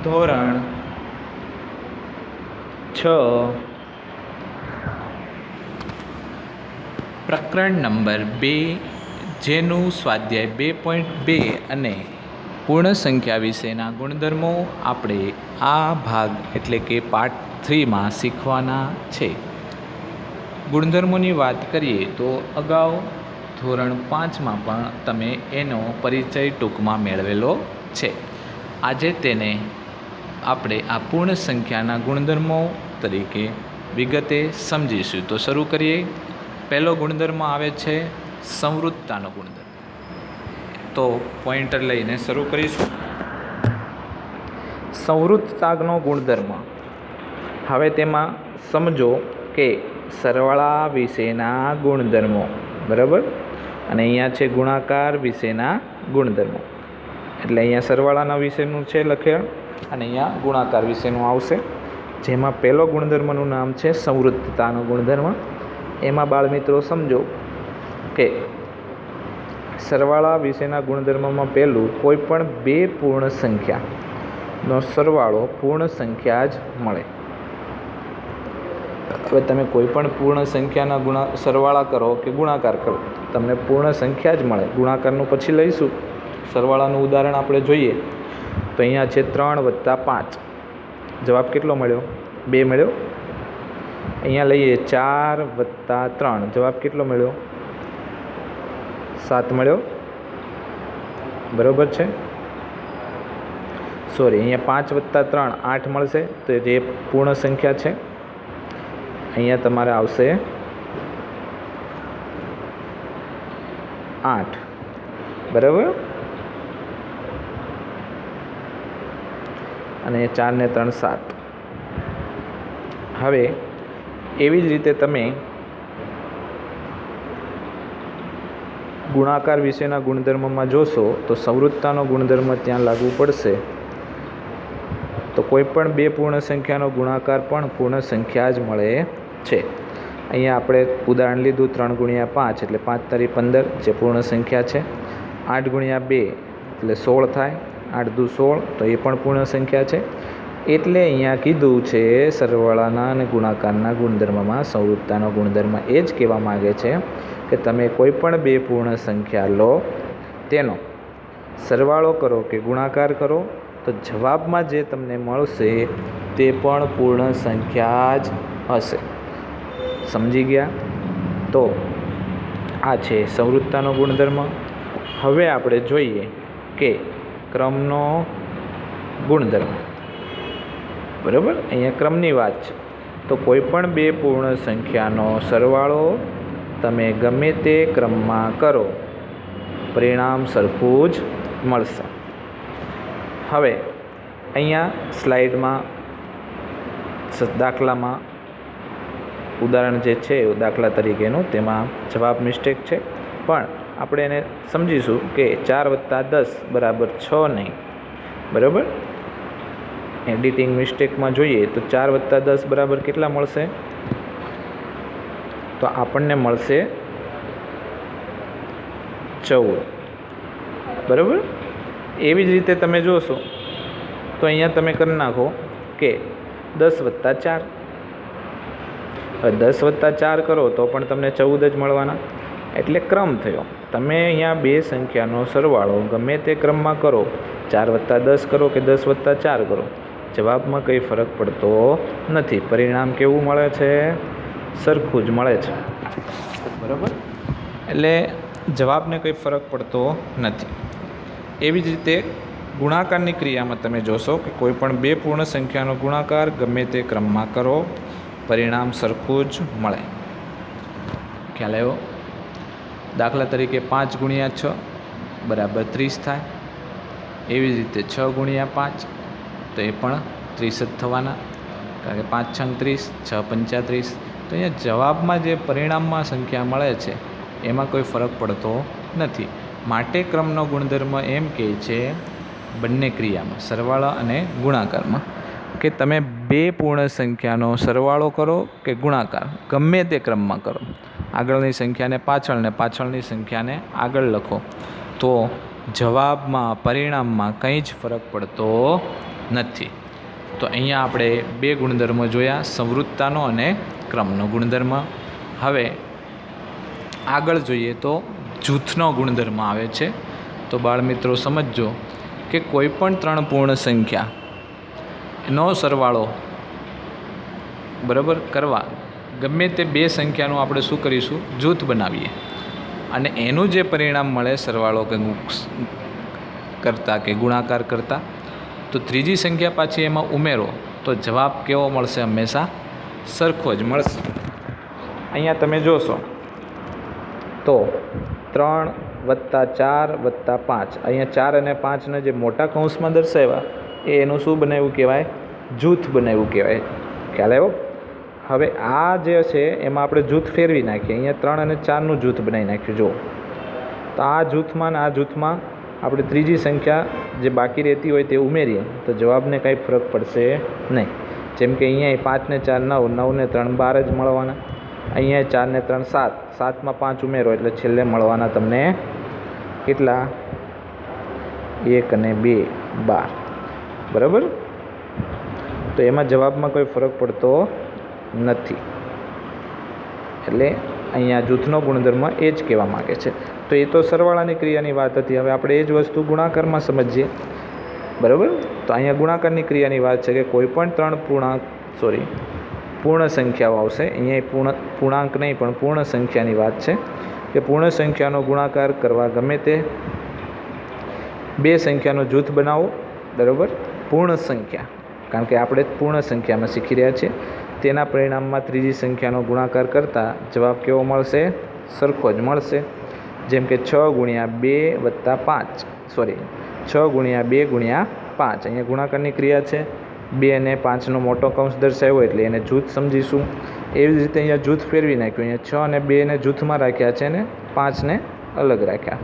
ધોરણ 6 પ્રકરણ નંબર 2 જેનું સ્વાધ્યાય 2.2 અને પૂર્ણ સંખ્યા વિશેના ગુણધર્મો આપણે આ ભાગ એટલે કે પાર્ટ 3માં શીખવાના છે. ગુણધર્મોની વાત કરીએ તો અગાઉ ધોરણ 5માં પણ તમે એનો પરિચય ટૂંકમાં મેળવેલો છે. આજે તેને આપણે આ પૂર્ણ સંખ્યાના ગુણધર્મો તરીકે વિગતે સમજીશું. તો શરૂ કરીએ. પહેલો ગુણધર્મ આવે છે સંવૃત્તાનો ગુણધર્મ. તો પોઈન્ટર લઈને શરૂ કરીશું. સંવૃત્તાનો ગુણધર્મ. હવે તેમાં સમજો કે સરવાળા વિશેના ગુણધર્મો, બરાબર, અને અહીંયા છે ગુણાકાર વિશેના ગુણધર્મો. એટલે અહીંયા સરવાળાના વિશેનું છે લખેલ અને અહીંયા ગુણાકાર વિશેનું આવશે. જેમાં પહેલો ગુણધર્મનું નામ છે સંવૃત્તાનો ગુણધર્મ. એમાં બાળમિત્રો સમજો કે સરવાળા વિશેના ગુણધર્મમાં પહેલું, કોઈ પણ બે પૂર્ણ સંખ્યાનો સરવાળો પૂર્ણ સંખ્યા જ મળે. હવે તમે કોઈ પણ પૂર્ણ સંખ્યાના સરવાળા કરો કે ગુણાકાર કરો, તમને પૂર્ણ સંખ્યા જ મળે. ગુણાકારનું પછી લઈશું. સરવાળાનું ઉદાહરણ આપણે જોઈએ તો અહીંયા છે 3 + 5. જવાબ કેટલો મળ્યો? 2 મળ્યો. અહીંયા લઈએ 4 + 3. જવાબ કેટલો મળ્યો? 7 મળ્યો. બરાબર છે. સોરી, અહીંયા 5 + 3 8 મળશે, તો જે પૂર્ણ સંખ્યા છે. અહીંયા તમારે આવશે 8. બરાબર. અને 4 ને 3 7. હવે એવી જ રીતે તમે ગુણાકાર વિશેના ગુણધર્મમાં જોશો તો સંવૃત્તાનો ગુણધર્મ ત્યાં લાગુ પડશે. તો કોઈ પણ બે પૂર્ણ સંખ્યાનો ગુણાકાર પણ પૂર્ણ સંખ્યા જ મળે છે. અહીંયા આપણે ઉદાહરણ લીધું 3 × 5 એટલે 5 તારી 15, જે પૂર્ણ સંખ્યા છે. 8 × 2 એટલે 16 થાય. 8 દુ 16, તો એ પણ પૂર્ણ સંખ્યા છે. એટલે અહીંયા કીધું છે સરવાળાના અને ગુણાકારના ગુણધર્મમાં સંવૃત્તાનો ગુણધર્મ એ જ કહેવા માગે છે કે તમે કોઈ પણ બે પૂર્ણ સંખ્યા લો, તેનો સરવાળો કરો કે ગુણાકાર કરો, તો જવાબમાં જે તમને મળશે તે પણ પૂર્ણ સંખ્યા જ હશે. સમજી ગયા? તો આ છે સંવૃત્તાનો ગુણધર્મ. હવે આપણે જોઈએ કે ક્રમનો ગુણધર્મ. બરાબર, અહીંયા ક્રમની વાત છે. તો કોઈ પણ બે પૂર્ણ સંખ્યાનો સરવાળો તમે ગમે તે ક્રમમાં કરો, પરિણામ સરખું જ મળશે. હવે અહીંયા સ્લાઇડમાં દાખલામાં ઉદાહરણ જે છે દાખલા તરીકેનું, તેમાં જવાબ મિસ્ટેક છે, પણ આપણે એને સમજીશું કે 4 + 10 = 6 નહીં. બરાબર. એડિટિંગ મિસ્ટેકમાં જોઈએ તો 4 + 10 = કેટલા મળશે? તો આપણને મળશે 14. બરાબર. એવી જ રીતે તમે જોશો તો અહીંયા તમે કરી નાખો કે 10 + 4. હવે 10 + 4 કરો તો પણ તમને 14 જ મળવાના. એટલે ક્રમ થયો. તમે અહીંયા બે સંખ્યાનો સરવાળો ગમે તે ક્રમમાં કરો, 4 + 10 કરો કે 10 + 4 કરો, જવાબમાં કંઈ ફરક પડતો નથી. પરિણામ કેવું મળે છે? સરખું જ મળે છે. બરાબર. એટલે જવાબને કંઈ ફરક પડતો નથી. એવી જ રીતે ગુણાકારની ક્રિયામાં તમે જોશો કે કોઈ પણ બે પૂર્ણ સંખ્યાનો ગુણાકાર ગમે તે ક્રમમાં કરો, પરિણામ સરખું જ મળે. ખ્યાલ આવ્યો? દાખલા તરીકે 5 × 6 = 30 થાય. એવી જ રીતે 6 × 5, તો એ પણ 30 જ થવાના, કારણ કે 5 × 30, 6 × 35. તો અહીંયા જવાબમાં જે પરિણામમાં સંખ્યા મળે છે એમાં કોઈ ફરક પડતો નથી. માટે ક્રમનો ગુણધર્મ એમ કહે છે બંને ક્રિયામાં, સરવાળા અને ગુણાકારમાં, કે તમે બે પૂર્ણ સંખ્યાનો સરવાળો કરો કે ગુણાકાર ગમે તે ક્રમમાં કરો, આગળની સંખ્યાને પાછળ ને પાછળની સંખ્યાને આગળ લખો, તો જવાબમાં પરિણામમાં કંઈ જ ફરક પડતો નથી. તો અહીંયા આપણે બે ગુણધર્મો જોયા, સંવૃત્તાનો અને ક્રમનો ગુણધર્મ. હવે આગળ જોઈએ તો જૂથનો ગુણધર્મ આવે છે. તો બાળમિત્રો સમજજો કે કોઈ પણ 3 પૂર્ણ સંખ્યાનો સરવાળો બરાબર કરવા ગમે તે 2 સંખ્યાનું આપણે શું કરીશું, જૂથ બનાવીએ અને એનું જે પરિણામ મળે સરવાળો કે કરતાં કે ગુણાકાર કરતાં, તો ત્રીજી સંખ્યા પાછી એમાં ઉમેરો તો જવાબ કેવો મળશે, હંમેશા સરખો જ મળશે. અહીંયા તમે જોશો તો 3 + 4 + 5, અહીંયા 4 અને 5ને જે મોટા કૌંસમાં દર્શાવ્યા એ એનું શું બનાવ્યું કહેવાય, જૂથ બનાવ્યું કહેવાય. ખ્યાલ આવ્યો? હવે આ જે છે એમાં આપણે જૂથ ફેરવી નાખીએ. અહીંયા 3 અને 4નું જૂથ બનાવી નાખ્યું. જો તો આ જૂથમાં ને આ જૂથમાં આપણે ત્રીજી સંખ્યા જે બાકી રહેતી હોય તે ઉમેરીએ તો જવાબને કાંઈ ફરક પડશે નહીં. જેમ કે અહીંયા 5 ને 4 9, 9 ને 3 12 જ મળવાના. અહીંયા 4 ને 3 7, 7માં 5 ઉમેરો એટલે છેલ્લે મળવાના તમને કેટલા, 1 અને 2 12. બરાબર? તો એમાં જવાબમાં કોઈ ફરક પડતો નથી. એટલે અહીંયા જૂથનો ગુણધર્મ એ જ કહેવા માગે છે. તો એ તો સરવાળાની ક્રિયાની વાત હતી. હવે આપણે એ જ વસ્તુ ગુણાકારમાં સમજીએ. બરાબર? તો અહીંયા ગુણાકારની ક્રિયાની વાત છે કે કોઈ પણ 3 પૂર્ણ સંખ્યાઓ આવશે. અહીંયા પૂર્ણાંક નહીં પણ પૂર્ણ સંખ્યાની વાત છે કે પૂર્ણ સંખ્યાનો ગુણાકાર કરવા ગમે તે 2 સંખ્યાનો જૂથ બનાવો. બરાબર? પૂર્ણ સંખ્યા, કારણ કે આપણે પૂર્ણ સંખ્યામાં શીખી રહ્યા છીએ. તેના પરિણામમાં ત્રીજી સંખ્યાનો ગુણાકાર કરતાં જવાબ કેવો મળશે, સરખો જ મળશે. જેમ કે 6 × 2 + 5, 6 × 2 × 5, અહીંયા ગુણાકારની ક્રિયા છે. 2 અને 5નો મોટો કૌંસ દર્શાવ્યો એટલે એને જૂથ સમજીશું. એવી જ રીતે અહીંયા જૂથ ફેરવી નાખ્યું. અહીંયા 6 અને 2ને જૂથમાં રાખ્યા છે અને 5ને અલગ રાખ્યા.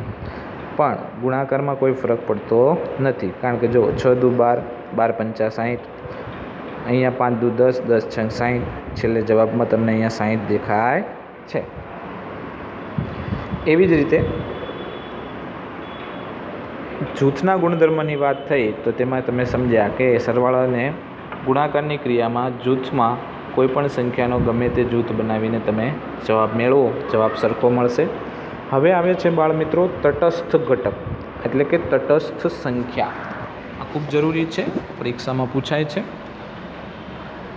પણ ગુણાકારમાં કોઈ ફરક પડતો નથી, કારણ કે જો 6 × 2 = 12, 12 × 5 = 60, અહીંયા 5 × 2 = 10, 10 × 6 = 60. છેલ્લે જવાબમાં તમને અહીંયા 60 દેખાય છે. એવી જ રીતે જૂથના ગુણધર્મની વાત થઈ તો તેમાં તમે સમજ્યા કે સરવાળાને ગુણાકારની ક્રિયામાં જૂથમાં કોઈ પણ સંખ્યાનો ગમે તે જૂથ બનાવીને તમે જવાબ મેળવો, જવાબ સરખો મળશે. હવે આવે છે બાળમિત્રો તટસ્થ ઘટક, એટલે કે તટસ્થ સંખ્યા. આ ખૂબ જરૂરી છે, પરીક્ષામાં પૂછાય છે.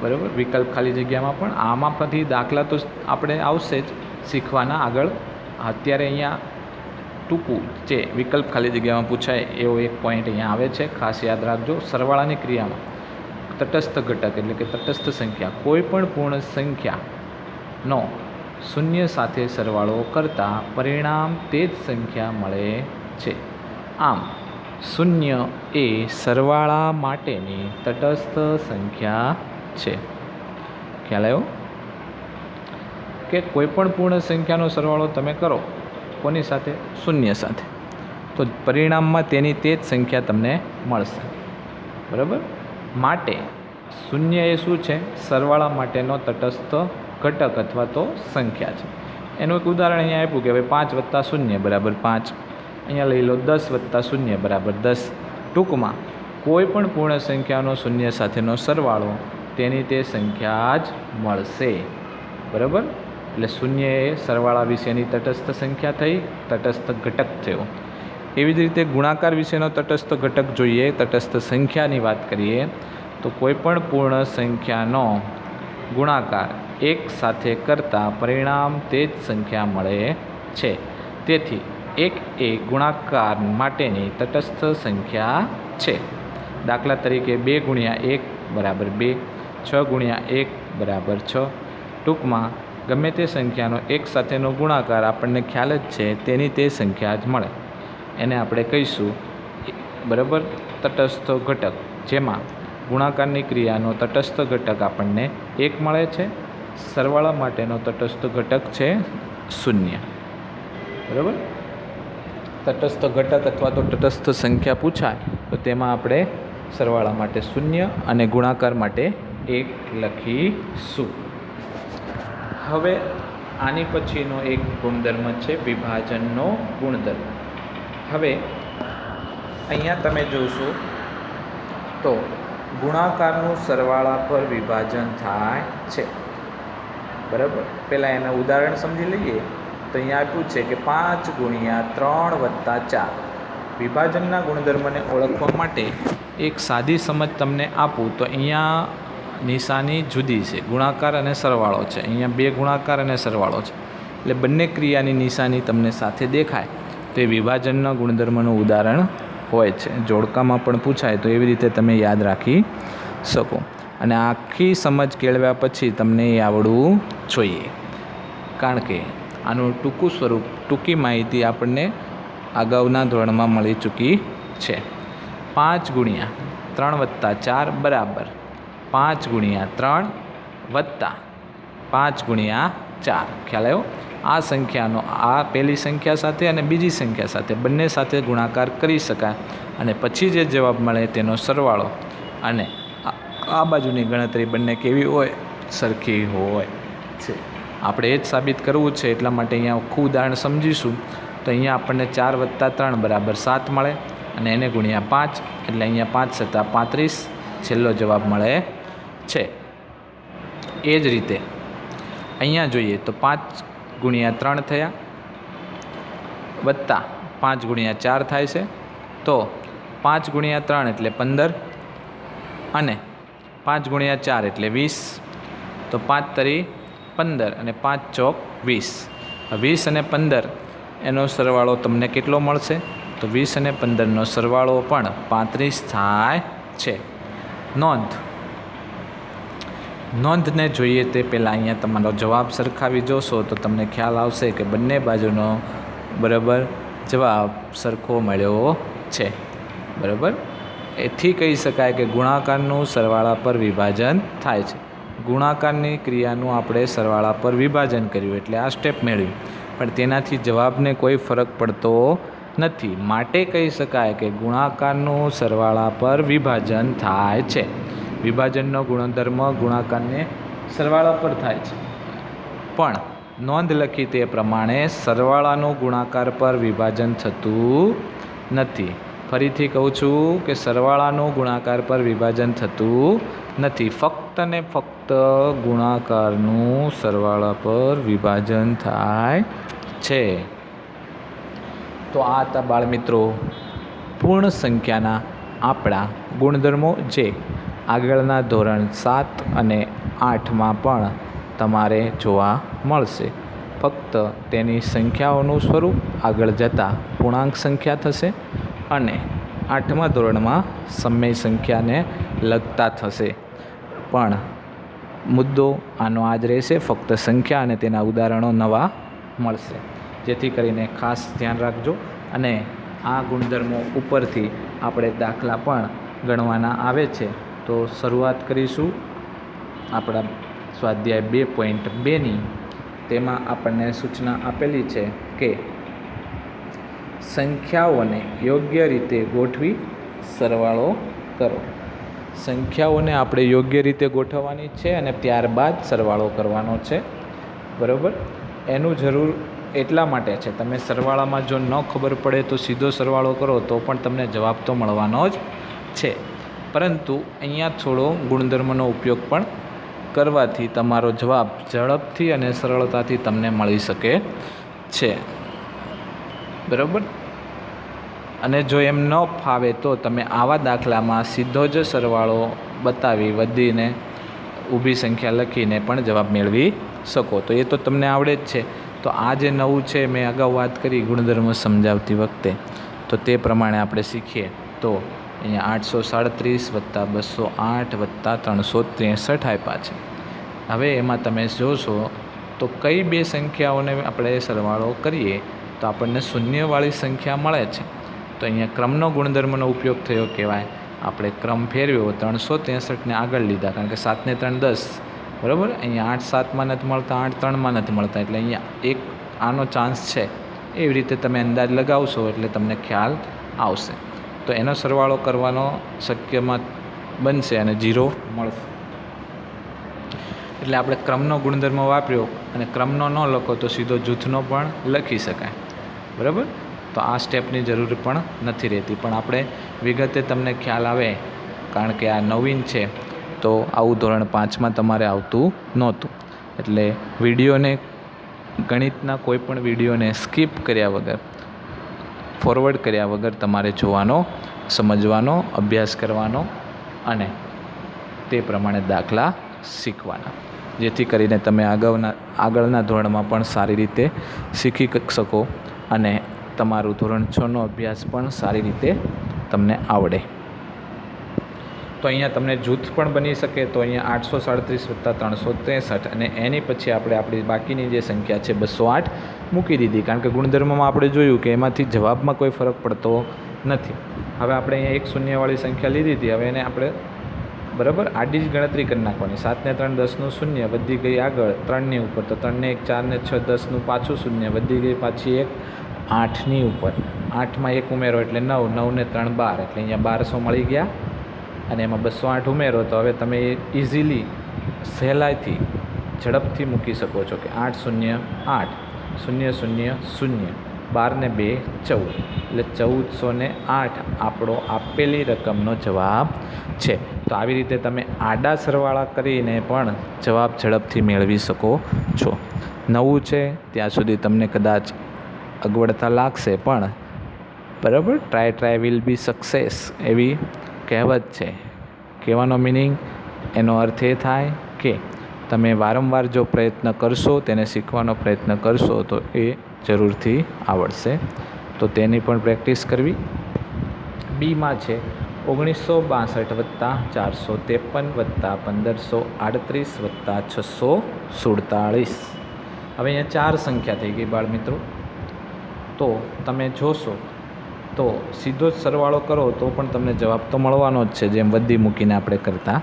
બરાબર? વિકલ્પ ખાલી જગ્યામાં પણ આમાં પછી દાખલા તો આપણે આવશે જ શીખવાના આગળ. અત્યારે અહીંયા ટૂંકું જે વિકલ્પ ખાલી જગ્યામાં પૂછાય એવો એક પોઈન્ટ અહીંયા આવે છે, ખાસ યાદ રાખજો. સરવાળાની ક્રિયામાં તટસ્થ ઘટક એટલે કે તટસ્થ સંખ્યા, કોઈ પણ પૂર્ણ સંખ્યાનો શૂન્ય સાથે સરવાળો કરતાં પરિણામ તે જ સંખ્યા મળે છે. આમ શૂન્ય એ સરવાળા માટેની તટસ્થ સંખ્યા છે. ખ્યાલ આવ્યો? કે કોઈ પણ પૂર્ણ સંખ્યાનો સરવાળો તમે કરો કોની સાથે, શૂન્ય સાથે, તો પરિણામમાં તેની તે જ સંખ્યા તમને મળશે. બરાબર? માટે શૂન્ય એ શું છે, સરવાળા માટેનો તટસ્થ ઘટક અથવા તો સંખ્યા છે. એનું એક ઉદાહરણ અહીંયા આપ્યું કે હવે 5 + 0 = 5. અહીંયા લઈ લો 10 + 0 = 10. ટૂંકમાં કોઈ પણ પૂર્ણ સંખ્યાનો શૂન્ય સાથેનો સરવાળો તેની તે સંખ્યા જ મળશે. બરાબર? એટલે શૂન્ય એ સરવાળા વિશેની તટસ્થ સંખ્યા થઈ, તટસ્થ ઘટક થયો. એવી જ રીતે ગુણાકાર વિશેનો તટસ્થ ઘટક જોઈએ, તટસ્થ સંખ્યાની વાત કરીએ તો કોઈ પણ પૂર્ણ સંખ્યાનો ગુણાકાર 1 સાથે કરતાં પરિણામ તે જ સંખ્યા મળે છે. તેથી 1 એ ગુણાકાર માટેની તટસ્થ સંખ્યા છે. દાખલા તરીકે 2 × 1 = 2, 6 × 1 = 6. ટૂંકમાં ગમે તે સંખ્યાનો 1 સાથેનો ગુણાકાર આપણને ખ્યાલ જ છે તેની તે સંખ્યા જ મળે, એને આપણે કહીશું બરાબર તટસ્થ ઘટક, જેમાં ગુણાકારની ક્રિયાનો તટસ્થ ઘટક આપણને 1 મળે છે, સરવાળા માટેનો તટસ્થ ઘટક છે 0. બરાબર? તટસ્થ ઘટક અથવા તો તટસ્થ સંખ્યા પૂછાય તો તેમાં આપણે સરવાળા માટે 0 અને ગુણાકાર માટે 1 લખીશું. હવે આની પછીનો એક ગુણધર્મ છે વિભાજનનો ગુણધર્મ. હવે અહીંયા તમે જોશો તો ગુણાકારનું સરવાળા પર વિભાજન થાય છે. બરાબર, પહેલાં એના ઉદાહરણ સમજી લઈએ. તો અહીંયા આપ્યું છે કે 5 ગુણ્યા 3 વત્તા 4. વિભાજનના ગુણધર્મને ઓળખવા માટે એક સાદી સમજ તમને આપું તો અહીંયા નિશાની જુદી છે. ગુણાકાર અને સરવાળો છે. અહીંયા 2 ગુણાકાર અને સરવાળો છે, એટલે બંને ક્રિયાની નિશાની તમને સાથે દેખાય તો એ વિભાજનના ગુણધર્મનું ઉદાહરણ હોય છે. જોડકામાં પણ પૂછાય તો એવી રીતે તમે યાદ રાખી શકો. અને આખી સમજ કેળવ્યા પછી તમને એ આવડવું જોઈએ, કારણ કે આનું ટૂંકું સ્વરૂપ, ટૂંકી માહિતી આપણને અગાઉના ધોરણમાં મળી ચૂકી છે. 5 ગુણ્યા 3 વત્તા 4 બરાબર 5 ગુણ્યા 3 વત્તા 5 ગુણ્યા 4. ખ્યાલ આવ્યો? આ સંખ્યાનો આ પહેલી સંખ્યા સાથે અને બીજી સંખ્યા સાથે બંને સાથે ગુણાકાર કરી શકાય અને પછી જે જવાબ મળે તેનો સરવાળો, અને આ બાજુની ગણતરી બંને કેવી હોય? સરખી હોય છે. આપણે એ જ સાબિત કરવું છે, એટલા માટે અહીંયા આખું ઉદાહરણ સમજીશું. તો અહીંયા આપણને 4 વત્તા 3 બરાબર 7 મળે અને એને ગુણ્યા 5 એટલે અહીંયા 5 સત્તા 35 છેલ્લો જવાબ મળે છે. એ જ રીતે અહીંયા જોઈએ તો 5 ગુણ્યા 3 થયા વત્તા 5 ગુણ્યા 4 થાય છે. તો 5 ગુણ્યા 3 એટલે 15 અને 5 ગુણ્યા 4 એટલે 20. તો 5 તરી 15 અને 5 ચોક 20. 20 અને 15 એનો સરવાળો તમને કેટલો મળશે? તો 20 અને 15નો સરવાળો પણ 35 થાય છે. નોંધને જોઈએ તે પહેલાં અહીંયા તમારો જવાબ સરખાવી જોશો તો તમને ખ્યાલ આવશે કે બંને બાજુનો બરાબર જવાબ સરખો મળ્યો છે. બરાબર, એથી કહી શકાય કે ગુણાકારનું સરવાળા પર વિભાજન થાય છે. ગુણાકારની ક્રિયાનું આપણે સરવાળા પર વિભાજન કર્યું એટલે આ સ્ટેપ મેળવ્યું, પણ તેનાથી જવાબને કોઈ ફરક પડતો નથી. માટે કહી શકાય કે ગુણાકારનું સરવાળા પર વિભાજન થાય છે. વિભાજનનો ગુણધર્મ ગુણાકારને સરવાળા પર થાય છે, પણ નોંધ લખી તે પ્રમાણે સરવાળાનું ગુણાકાર પર વિભાજન થતું નથી. ફરીથી કહું છું કે સરવાળાનું ગુણાકાર પર વિભાજન થતું નથી. ફક્ત ને ફક્ત ગુણાકારનું સરવાળા પર વિભાજન થાય છે. તો આ હતા બાળમિત્રો પૂર્ણ સંખ્યાના આપણા ગુણધર્મો, જે આગળના ધોરણ 7 અને 8માં પણ તમારે જોવા મળશે. ફક્ત તેની સંખ્યાઓનું સ્વરૂપ આગળ જતાં પૂર્ણાંક સંખ્યા થશે અને 8મા ધોરણમાં સમય સંખ્યાને લગતા થશે. પણ મુદ્દો આનો આ જ રહેશે, ફક્ત સંખ્યા અને તેના ઉદાહરણો નવા મળશે. જેથી કરીને ખાસ ધ્યાન રાખજો. અને આ ગુણધર્મો ઉપરથી આપણે દાખલા પણ ગણવાના આવે છે. તો શરૂઆત કરીશું આપણા સ્વાધ્યાય 2.2ની. તેમાં આપણને સૂચના આપેલી છે કે સંખ્યાઓને યોગ્ય રીતે ગોઠવી સરવાળો કરો. સંખ્યાઓને આપણે યોગ્ય રીતે ગોઠવવાની છે અને ત્યારબાદ સરવાળો કરવાનો છે. બરાબર, એનું જરૂર એટલા માટે છે, તમે સરવાળામાં જો ન ખબર પડે તો સીધો સરવાળો કરો તો પણ તમને જવાબ તો મળવાનો જ છે. પરંતુ અહીંયા થોડો ગુણધર્મનો ઉપયોગ પણ કરવાથી તમારો જવાબ ઝડપથી અને સરળતાથી તમને મળી શકે છે. બરાબર, અને જો એમ ન ફાવે તો તમે આવા દાખલામાં સીધો જ સરવાળો બતાવી વધીને ઊભી સંખ્યા લખીને પણ જવાબ મેળવી શકો. તો એ તો તમને આવડે જ છે. તો આ જે નવું છે, મેં અગાઉ વાત કરી ગુણધર્મ સમજાવતી વખતે, તો તે પ્રમાણે આપણે શીખીએ. તો અહીંયા 837 વત્તા 208 વત્તા 363 આપ્યા છે. હવે એમાં તમે જોશો તો કઈ બે સંખ્યાઓને આપણે સરવાળો કરીએ તો આપણને શૂન્યવાળી સંખ્યા મળે છે. તો અહીંયા ક્રમનો ગુણધર્મનો ઉપયોગ થયો કહેવાય. આપણે ક્રમ ફેરવ્યો, 363ને આગળ લીધા, કારણ કે 7 ને 3 10. બરાબર, અહીંયા 8 7માં નથી મળતા, 8 3માં નથી મળતા, એટલે અહીંયા એક આનો ચાન્સ છે. એવી રીતે તમે અંદાજ લગાવશો એટલે તમને ખ્યાલ આવશે. તો એનો સરવાળો કરવાનો શક્યમાં બનશે અને 0 મળશે. એટલે આપણે ક્રમનો ગુણધર્મ વાપર્યો અને ક્રમનો ન લખો તો સીધો જૂથનો પણ લખી શકાય. બરાબર, તો આ સ્ટેપની જરૂર પણ નથી રહેતી, પણ આપણે વિગતે તમને ખ્યાલ આવે કારણ કે આ નવીન છે, તો આવું ધોરણ 5માં તમારે આવતું નહોતું. એટલે વિડીયોને, ગણિતના કોઈ પણ વિડીયોને સ્કીપ કર્યા વગર, ફોરવર્ડ કર્યા વગર તમારે જોવાનો, સમજવાનો, અભ્યાસ કરવાનો અને તે પ્રમાણે દાખલા શીખવાના, જેથી કરીને તમે આગળના ધોરણમાં પણ સારી રીતે શીખી શકો અને તમારું ધોરણ 6નો અભ્યાસ પણ સારી રીતે તમને આવડે. તો અહીંયા તમને જૂથ પણ બની શકે. તો અહીંયા 837 + 363 અને એની પછી આપણે આપણી બાકીની જે સંખ્યા છે 208 મૂકી દીધી, કારણ કે ગુણધર્મમાં આપણે જોયું કે એમાંથી જવાબમાં કોઈ ફરક પડતો નથી. હવે આપણે અહીંયા એક શૂન્યવાળી સંખ્યા લીધી હતી, હવે એને આપણે બરાબર આડી જ ગણતરી કરી નાખવાની. 7 ને 3 10નું શૂન્ય, વધી ગઈ આગળ 3ની ઉપર, તો 3 ને 1 4 ને 6 10નું પાછું શૂન્ય, વધી ગઈ પાછી 1 8ની ઉપર, 8માં 1 ઉમેરો એટલે 9, 9 ને 3 12, એટલે અહીંયા 1200 મળી ગયા. અને એમાં 208 ઉમેરો તો હવે તમે ઇઝીલી, સહેલાઈથી, ઝડપથી મૂકી શકો છો કે 8 0 8 0 0 0, 12 ને 2 14, એટલે 1408 આપણો આપેલી રકમનો જવાબ છે. તો આવી રીતે તમે આડા સરવાળા કરીને પણ જવાબ ઝડપથી મેળવી શકો છો. નવું છે ત્યાં સુધી તમને કદાચ અગવડતા લાગશે, પણ બરાબર, ટ્રાય વિલ બી સક્સેસ એવી કહેવત છે. કહેવાનો મિનિંગ, એનો અર્થ એ થાય કે તમે વારંવાર જો પ્રયત્ન કરશો, તેને શીખવાનો પ્રયત્ન કરશો તો એ જરૂરથી આવડશે. તો તેની પણ પ્રેક્ટિસ કરવી. બીમાં છે 1962 + 453 + 1538 + 647. હવે અહીંયા 4 સંખ્યા થઈ ગઈ બાળ મિત્રો. તો તમે જોશો તો સીધો જ સરવાળો કરો તો પણ તમને જવાબ તો મળવાનો જ છે, જેમ વધી મૂકીને આપણે કરતા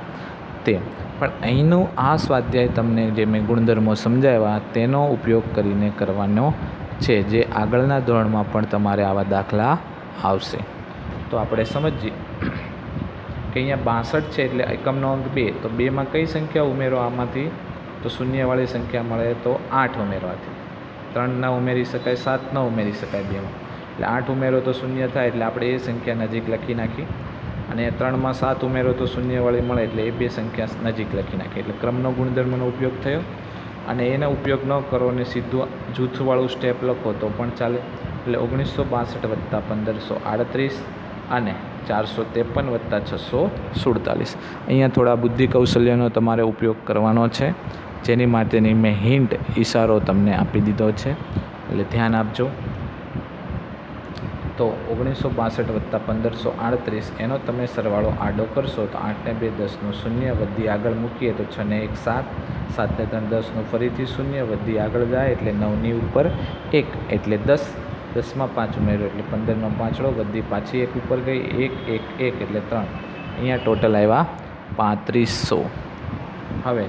તેમ. પણ અહીંનું આ સ્વાધ્યાય તમને જે મેં ગુણધર્મો સમજાવ્યા તેનો ઉપયોગ કરીને કરવાનો છે, જે આગળના ધોરણમાં પણ તમારે આવા દાખલા આવશે. તો આપણે સમજીએ કે અહીંયા 62 છે એટલે એકમનો અંક 2, તો 2માં કઈ સંખ્યા ઉમેરો આમાંથી? તો શૂન્યવાળી સંખ્યા મળે તો 8 ઉમેરવાથી. 3 ના ઉમેરી શકાય, 7 ન ઉમેરી શકાય 2માં, એટલે 8 ઉમેરો તો શૂન્ય થાય, એટલે આપણે એ સંખ્યા નજીક લખી નાખી. અને 3માં 7 ઉમેરો તો શૂન્યવાળી મળે, એટલે એ બે સંખ્યા નજીક લખી નાખી. એટલે ક્રમનો ગુણધર્મનો ઉપયોગ થયો. અને એનો ઉપયોગ ન કરો અને સીધું જૂથવાળું સ્ટેપ લખો તો પણ ચાલે. એટલે 1962 + 1538 અને 453 + 647. અહીંયા થોડા બુદ્ધિ કૌશલ્યનો તમારે ઉપયોગ કરવાનો છે, જેની માટેની મેં હિન્ટ, ઈશારો તમને આપી દીધો છે, એટલે ધ્યાન આપજો. તો 1962 + 1538 એનો તમે સરવાળો આડો કરશો તો 8 ને 2 10નું શૂન્ય, વધી આગળ મૂકીએ તો 6 ને 1 7, 7 ને 3 10નું ફરીથી શૂન્ય, વધી આગળ જાય એટલે 9ની ઉપર 1 એટલે 10, 10માં 5 ઉમેરો એટલે 15નો પાંચડો, વધી પાછી 1 ઉપર ગઈ, 1 1 1 એટલે 3. અહીંયા ટોટલ આવ્યા 3500. હવે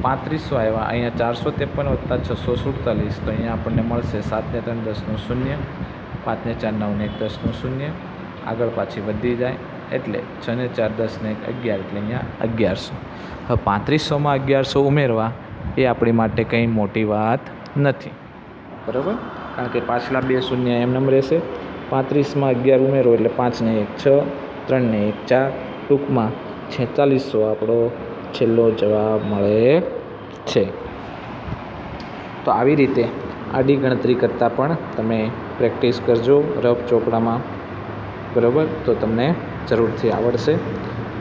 3500 આવ્યા. અહીંયા 453 + 647, તો અહીંયા આપણને મળશે 7 ને 3 10નું શૂન્ય, 5 ને 4 9 ને 1 10નું શૂન્ય, આગળ પાછી વધી જાય એટલે 6 ને 4 10 ને 1 11, એટલે અહીંયા 1100. હવે 3500માં 1100 ઉમેરવા એ આપણી માટે કંઈ મોટી વાત નથી, બરાબર, કારણ કે પાછલા બે શૂન્ય એમનેમ રહેશે. 35માં 11 ઉમેરો એટલે 5 ને 1 6, 3 ને 1 4, ટૂંકમાં 4600 આપણો છેલ્લો જવાબ મળે છે. તો આવી રીતે આડી ગણતરી કરતાં પણ તમે પ્રેક્ટિસ કરજો રફ ચોપડામાં, બરાબર, તો તમને જરૂરથી આવડશે,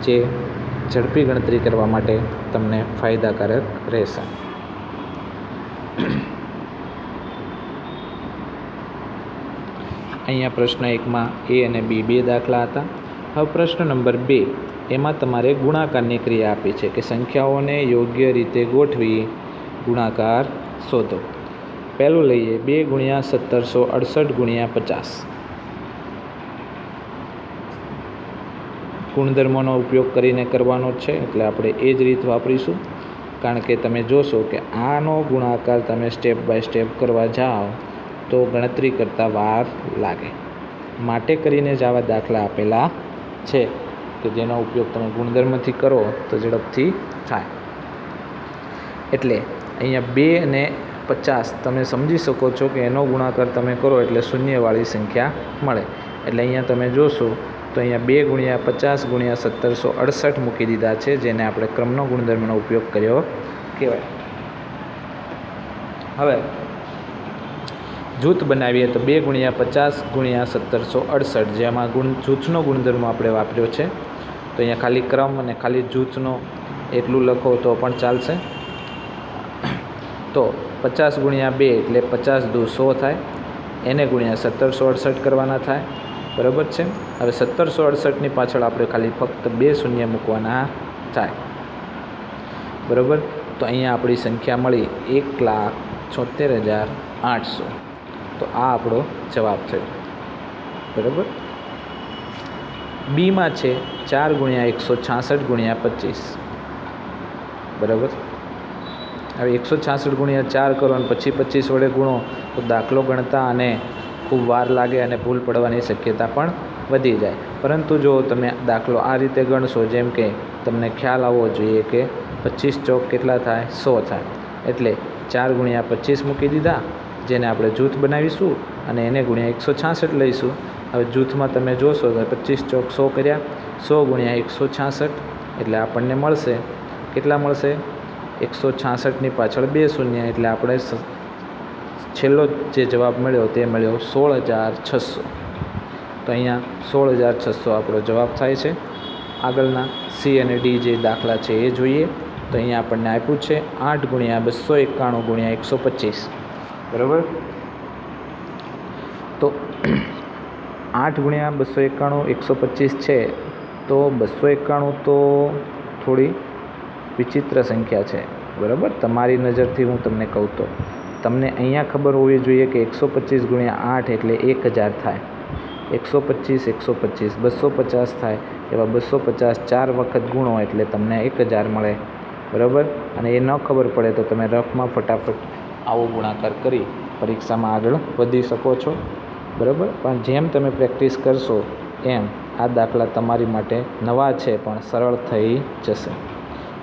જે ઝડપી ગણતરી કરવા માટે તમને ફાયદાકારક રહેશે. અહીંયા પ્રશ્ન 1માં A અને B બે દાખલા હતા. હવે પ્રશ્ન નંબર 2, એમાં તમારે ગુણાકારની ક્રિયા આપી છે કે સંખ્યાઓને યોગ્ય રીતે ગોઠવી ગુણાકાર શોધો. પહેલું લઈએ 2 × 1768 × 50. ગુણધર્મોનો ઉપયોગ કરીને કરવાનો છે, એટલે આપણે એ જ રીત વાપરીશું. કારણ કે તમે જોશો કે આનો ગુણાકાર તમે સ્ટેપ બાય સ્ટેપ કરવા જાઓ તો ગણતરી કરતાં વાર લાગે. માટે કરીને જ આવા દાખલા આપેલા છે કે જેનો ઉપયોગ તમે ગુણધર્મથી કરો તો ઝડપથી થાય. એટલે અહીંયા 2 અને 50 તમે સમજી શકો છો કે એનો ગુણાકાર તમે કરો એટલે શૂન્યવાળી સંખ્યા મળે. એટલે અહીંયા તમે જોશો તો અહીંયા 2 ગુણ્યા 50 ગુણ્યા 1768 મૂકી દીધા છે, જેને આપણે ક્રમનો ગુણધર્મનો ઉપયોગ કર્યો કહેવાય. હવે જૂથ બનાવીએ તો 2 ગુણ્યા 50 ગુણ્યા 1768, જેમાં જૂથનો ગુણધર્મ આપણે વાપર્યો છે. તો અહીંયા ખાલી ક્રમ અને ખાલી જૂથનો એટલું લખો તો પણ ચાલશે. તો 50 ગુણ્યા 2 એટલે 50 દુ 100 થાય, એને ગુણ્યા 1768 કરવાના થાય. બરાબર છે. હવે 1768ની પાછળ આપણે ખાલી ફક્ત 2 શૂન્ય મૂકવાના થાય. બરાબર. તો અહીંયા આપણી સંખ્યા મળી 1,76,800. તો આ આપણો જવાબ થયો. બરાબર. બીમાં છે 4 ગુણ્યા 166 ગુણ્યા 25. બરાબર. હવે 166 ગુણ્યા 4 કરો અને પછી 25 વડે ગુણો તો દાખલો ગણતા અને ખૂબ વાર લાગે અને ભૂલ પડવાની શક્યતા પણ વધી જાય. પરંતુ જો તમે દાખલો આ રીતે ગણશો, જેમ કે તમને ખ્યાલ આવવો જોઈએ કે 25 ચોક કેટલા થાય, 100 થાય. એટલે 4 ગુણ્યા 25 મૂકી દીધા, જેને આપણે જૂથ બનાવીશું અને એને ગુણ્યા 166 લઈશું. હવે જૂથમાં તમે જોશો તો 25 ચોક 100 કર્યા, 100 ગુણ્યા 166 એટલે આપણને મળશે, કેટલા મળશે? 166ની પાછળ 2 શૂન્ય, એટલે આપણે છેલ્લો જે જવાબ મળ્યો તે મળ્યો 16,600. તો અહીંયા 16,600 આપણો જવાબ થાય છે. આગળના સી અને ડી જે દાખલા છે એ જોઈએ. તો અહીંયા આપણને આપ્યું છે 8 ગુણ્યા 291 ગુણ્યા 125. બરાબર. તો 8 ગુણ્યા 291 125 છે. તો 291 તો થોડી વિચિત્ર સંખ્યા છે. બરાબર. તમારી નજરથી હું તમને કહું તો તમને અહીંયા ખબર હોવી જોઈએ કે 125 ગુણ્યા 8 એટલે 1000 થાય. 125 125 250 થાય. એવા 250 4 વખત ગુણો એટલે તમને 1000 મળે. બરાબર. અને એ ન ખબર પડે તો તમે રફમાં ફટાફટ આવો ગુણાકાર કરી પરીક્ષામાં આગળ વધી શકો છો. બરાબર. પણ જેમ તમે પ્રેક્ટિસ કરશો એમ આ દાખલા તમારી માટે નવા છે પણ સરળ થઈ જશે.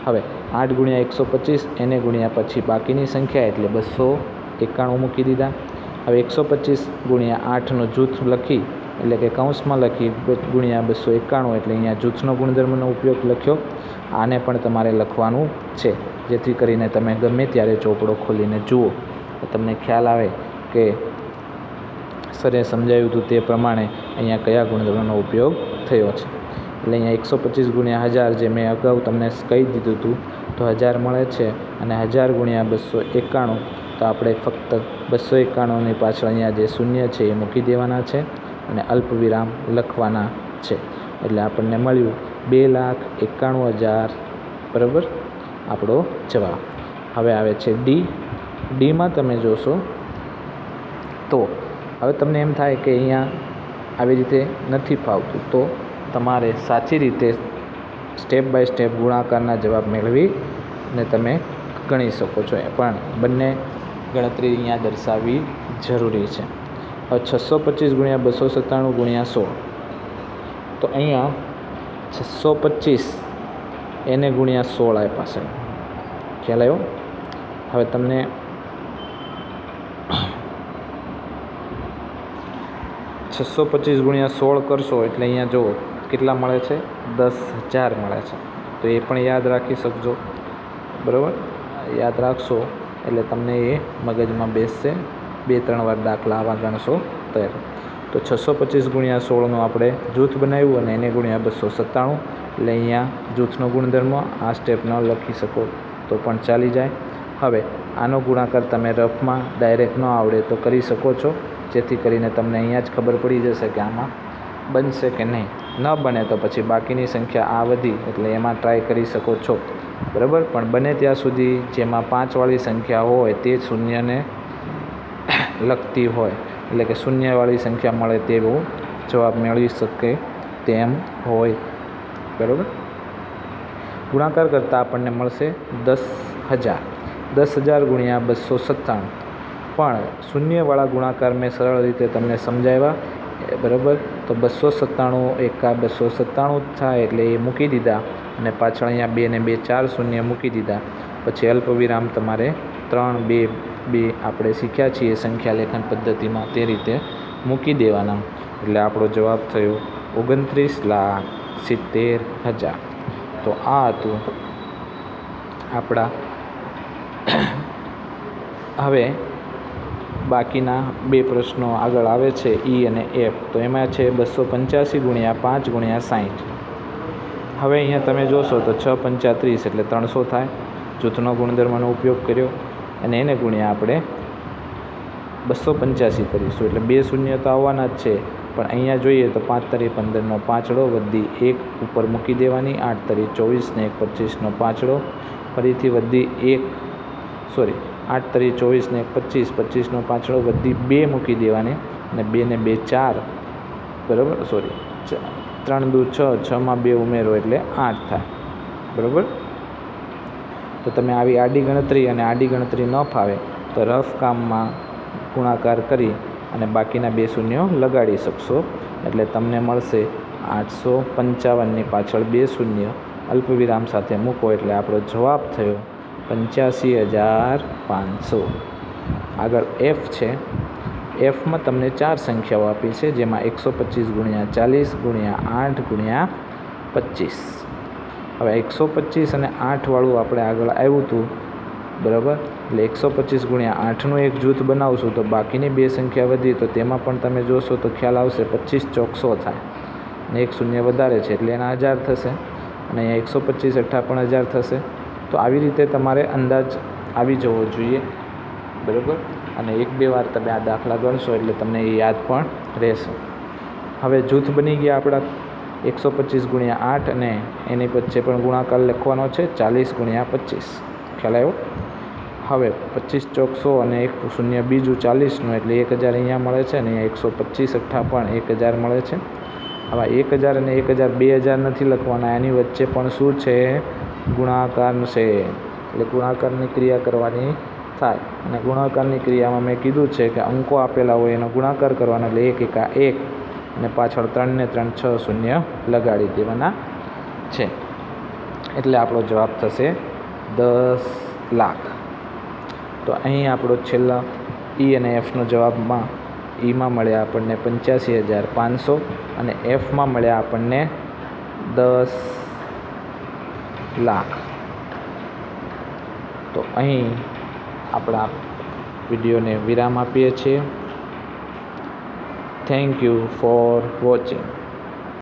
હવે 8 ગુણ્યા 125 એને ગુણ્યા પછી બાકીની સંખ્યા એટલે 291 મૂકી દીધા. હવે 125 ગુણ્યા 8નો જૂથ લખી, એટલે કે કૌંસમાં લખી ગુણ્યા 291, એટલે અહીંયા જૂથનો ગુણધર્મનો ઉપયોગ લખ્યો. આને પણ તમારે લખવાનું છે, જેથી કરીને તમે ગમે ત્યારે ચોપડો ખોલીને જુઓ તો તમને ખ્યાલ આવે કે સરે સમજાવ્યું હતું તે પ્રમાણે અહીંયા કયા ગુણધર્મનો ઉપયોગ થયો છે. એટલે અહીંયા 125 ગુણ્યા 1000 જે મેં અગાઉ તમને કહી દીધું હતું તો 1000 મળે છે. અને 1000 ગુણ્યા 291 તો આપણે ફક્ત 291ની પાછળ અહીંયા જે શૂન્ય છે એ મૂકી દેવાના છે અને અલ્પવિરામ લખવાના છે. એટલે આપણને મળ્યું 2,91,000. બરાબર. આપણો જવાબ. હવે આવે છે ડી. ડીમાં તમે જોશો તો હવે તમને એમ થાય કે અહીંયા આવી રીતે નથી ફાવતું, તો તમારે સાચી રીતે સ્ટેપ બાય સ્ટેપ ગુણાકારના જવાબ મેળવીને તમે ગણી શકો છો. પણ બંને ગણતરી અહીંયા દર્શાવવી જરૂરી છે. હવે 625 ગુણ્યા 297 ગુણ્યા 100. તો અહીંયા 625 એને ગુણ્યા 16 આપ્યા છે. ખ્યાલ આવ્યો? હવે તમને 625 ગુણ્યા 16 કરશો એટલે અહીંયા જુઓ કેટલા મળે છે, 10,000 મળે છે. તો એ પણ યાદ રાખી શકજો. બરાબર. યાદ રાખશો એટલે તમને એ મગજમાં બેસશે. 2-3 વાર દાખલા આવા ગણશો ત્યારે. તો 625 ગુણ્યા 16નું આપણે જૂથ બનાવ્યું અને એને ગુણ્યા 297, એટલે અહીંયા જૂથનો ગુણધર્મ આ સ્ટેપ ન લખી શકો તો પણ ચાલી જાય. હવે આનો ગુણાકાર તમે રફમાં ડાયરેક્ટ ન આવડે તો કરી શકો છો, જેથી કરીને તમને અહીંયા જ ખબર પડી જશે કે આમાં બનશે કે નહીં. ન બને તો પછી બાકીની સંખ્યા આ વધી એટલે એમાં ટ્રાય કરી શકો છો. બરાબર. પણ બને ત્યાં સુધી જેમાં 5 વાળી સંખ્યા હોય તે શૂન્યને લખતી હોય, એટલે કે શૂન્યવાળી સંખ્યા મળે તેવો જવાબ મેળવી શકે તેમ હોય. બરાબર. ગુણાકાર કરતાં આપણને મળશે 10,000. 10,000 ગુણ્યા 297. પણ શૂન્યવાળા ગુણાકાર મેં સરળ રીતે તમને સમજાવ્યા. બરાબર. તો 297 એકા 297 થાય એટલે એ મૂકી દીધા અને પાછળ અહીંયા 2 ને 2 4 શૂન્ય મૂકી દીધા. પછી અલ્પવિરામ તમારે 3, 2, 2 આપણે શીખ્યા છીએ સંખ્યા લેખન પદ્ધતિમાં તે રીતે મૂકી દેવાના. એટલે આપણો જવાબ થયો 29,70,000. તો આ હતું આપણા. હવે બાકીના બે પ્રશ્નો આગળ આવે છે ઈ અને એફ. તો એમાં છે 285 ગુણ્યા 5 ગુણ્યા 60. હવે અહીંયા તમે જોશો તો 6 પંચા 30 એટલે 300 થાય. જૂથનો ગુણધર્મનો ઉપયોગ કર્યો અને એને ગુણ્યા આપણે 285 કરીશું એટલે 2 શૂન્ય તો આવવાના જ છે. પણ અહીંયા જોઈએ તો 5 તરી 15નો પાંચડો વધી 1 ઉપર મૂકી દેવાની. 8 તરી 24 ને 1 25નો પાંચડો ફરીથી વધી 8 તરી 24 ને 1 25 25નો પાંચડો વધી 2 મૂકી દેવાની અને 2 ને 2 4 બરાબર. 3 દુ 6 6માં 2 ઉમેરો એટલે 8 થાય બરાબર. તો તમે આવી આડી ગણતરી અને આડી ગણતરી ન ફાવે તો રફ કામમાં ગુણાકાર કરી અને બાકીના 2 શૂન્યો લગાડી શકશો. એટલે તમને મળશે 855ની પાછળ 2 શૂન્ય અલ્પવિરામ સાથે મૂકો એટલે આપણો જવાબ થયો 85,500. આગળ એફ છે. એફમાં તમને 4 સંખ્યાઓ આપી છે જેમાં 125 ગુણ્યા 40 ગુણ્યા 8 ગુણ્યા 25. હવે 125 અને 8વાળું આપણે આગળ આવ્યું હતું બરાબર. એટલે 125 ગુણ્યા 8નું એક જૂથ બનાવશું તો બાકીની 2 સંખ્યા વધી તો તેમાં પણ તમે જોશો તો ખ્યાલ આવશે 25 ચોક 100 થાય અને 1 શૂન્ય વધારે છે એટલે એના 1000 થશે અને અહીંયા 125 અઠ્ઠા પણ 1000 થશે. તો આવી રીતે તમારે અંદાજ આવી જવો જોઈએ બરાબર. અને 1-2 વાર તમે આ દાખલા ગણશો એટલે તમને એ યાદ પણ રહેશે. હવે જૂથ બની ગયા આપણા 125 ગુણ્યા 8 અને એની વચ્ચે પણ ગુણાકાર લખવાનો છે 40 ગુણ્યા 25. ખ્યાલ આવ્યો. હવે 25 ચોક 100 અને 1 શૂન્ય બીજું 40નું એટલે 1000 અહીંયા મળે છે અને અહીંયા 125 અઠ્ઠા પણ 1000 મળે છે. હવે 1000 અને 1000 2000 નથી લખવાના. એની વચ્ચે પણ શું છે ગુણાકાર છે એટલે ગુણાકારની ક્રિયા કરવાની થાય. અને ગુણાકારની ક્રિયામાં મેં કીધું છે કે અંકો આપેલા હોય એનો ગુણાકાર કરવાનો એટલે 1 એકા 1 અને પાછળ 3 ને 3 6 શૂન્ય લગાડી દેવાના છે. એટલે આપણો જવાબ થશે 10 લાખ. તો અહીં આપણો છેલ્લા ઈ અને એફનો જવાબમાં ઈમાં મળ્યા આપણને 85,500 અને એફમાં મળ્યા આપણને 10 લાખ. તો અહીં આપણા વિડીયોને વિરામ આપીએ છીએ. Thank you for watching.